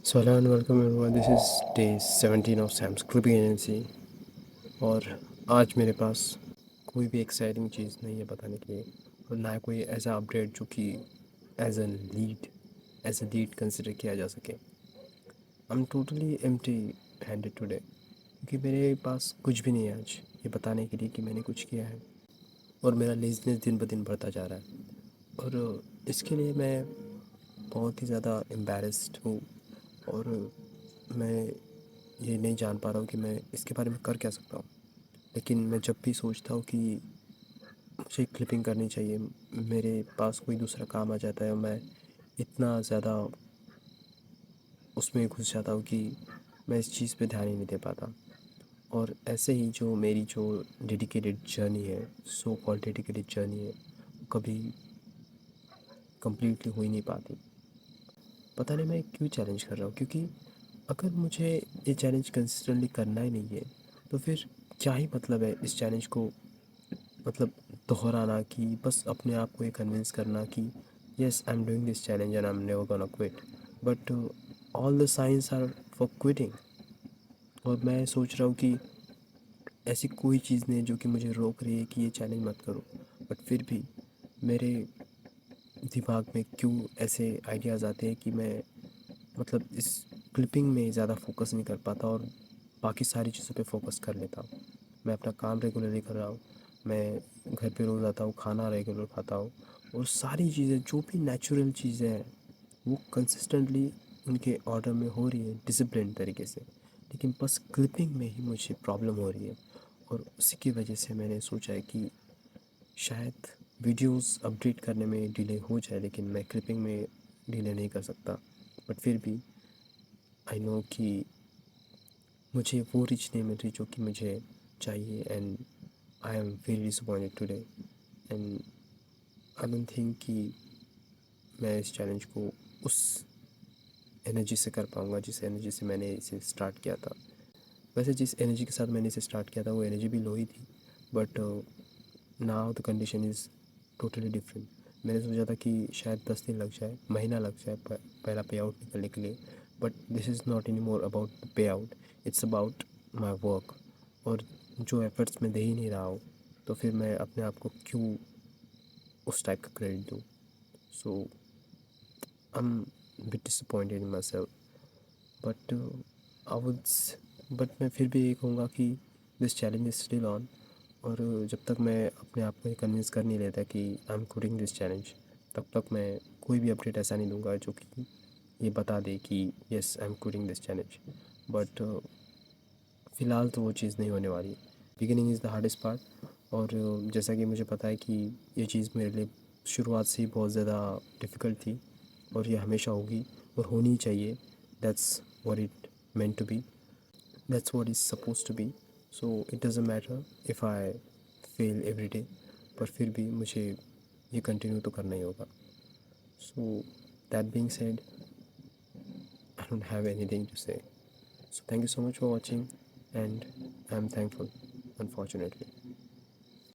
So hello and welcome everyone, this is day 17 of Sam's clipping agency. और आज मेरे पास कोई भी एक्साइटिंग चीज़ नहीं है बताने के लिए, और ना कोई ऐसा अपडेट जो कि एज अ लीड कंसिडर किया जा सके। I am totally empty handed today, क्योंकि मेरे पास कुछ भी नहीं है आज ये बताने के लिए कि मैंने कुछ किया है। और मेरा लेज़नेस दिन ब दिन बढ़ता जा रहा है, और इसके लिए मैं बहुत ही ज़्यादा एम्बैरेस्ड हूँ। और मैं ये नहीं जान पा रहा हूँ कि मैं इसके बारे में कर क्या सकता हूँ। लेकिन मैं जब भी सोचता हूँ कि मुझे क्लिपिंग करनी चाहिए, मेरे पास कोई दूसरा काम आ जाता है और मैं इतना ज़्यादा उसमें घुस जाता हूँ कि मैं इस चीज़ पे ध्यान ही नहीं दे पाता। और ऐसे ही जो डेडिकेटेड जर्नी है, सो कॉल्ड डेडिकेटेड जर्नी है, वो कभी कंप्लीटली हो ही नहीं पाती। पता नहीं मैं क्यों चैलेंज कर रहा हूँ, क्योंकि अगर मुझे ये चैलेंज कंसिस्टेंटली करना ही नहीं है तो फिर क्या ही मतलब है इस चैलेंज को मतलब दोहराना, कि बस अपने आप को ये कन्विंस करना कि yes I am doing this challenge and I am never gonna quit, but all the science are for quitting. और मैं सोच रहा हूँ कि ऐसी कोई चीज़ नहीं है जो कि मुझे रोक रही है कि ये चैलेंज मत करो, बट फिर भी मेरे दिमाग में क्यों ऐसे आइडियाज़ आते हैं कि मैं मतलब इस क्लिपिंग में ज़्यादा फोकस नहीं कर पाता और बाकी सारी चीज़ों पे फोकस कर लेता हूँ। मैं अपना काम रेगुलरली कर रहा हूँ, मैं घर पे रोज़ आता हूँ, खाना रेगुलर खाता हूँ, और सारी चीज़ें जो भी नेचुरल चीज़ें हैं वो कंसिस्टेंटली उनके ऑर्डर में हो रही है डिसिप्लिन तरीके से। लेकिन बस क्लिपिंग में ही मुझे प्रॉब्लम हो रही है, और उसी की वजह से मैंने सोचा है कि शायद वीडियोस अपडेट करने में डिले हो जाए, लेकिन मैं क्लिपिंग में डिले नहीं कर सकता। बट फिर भी आई नो कि मुझे वो रिच नहीं मिल रही जो कि मुझे चाहिए, and I am very disappointed today. And I don't think कि मैं इस चैलेंज को उस एनर्जी से कर पाऊँगा जिस एनर्जी से मैंने इसे स्टार्ट किया था। वैसे जिस एनर्जी के साथ मैंने इसे स्टार्ट किया था वो एनर्जी भी लो ही थी, but now the condition is totally different. मैंने सोचा था कि शायद 10 दिन लग जाए, महीना लग जाए पहला पे आउट निकलने के लिए, but this is not any more about the pay out, it's about my work. और जो एफर्ट्स मैं दे ही नहीं रहा हूँ, तो फिर मैं अपने आप को क्यों उस टाइप का क्रेडिट दूँ। So I am bit disappointed in myself, but I would but मैं फिर भी ये कहूँगा कि this challenge is still on. और जब तक मैं अपने आप को ये कन्विंस कर नहीं लेता कि I am quitting this challenge, तब तक मैं कोई भी अपडेट ऐसा नहीं दूंगा जो कि ये बता दे कि yes I am quitting this challenge. But फ़िलहाल तो वो चीज़ नहीं होने वाली। Beginning is the hardest part, और जैसा कि मुझे पता है कि ये चीज़ मेरे लिए शुरुआत से ही बहुत ज़्यादा डिफ़िकल्ट थी, और ये हमेशा होगी और होनी चाहिए। That's what it meant to be, that's what is supposed to be. So it doesn't matter if I fail every day, पर फिर भी मुझे ये कंटिन्यू तो करना ही होगा। So that being said, I don't have anything to say. So thank you so much for watching, and I'm thankful, unfortunately.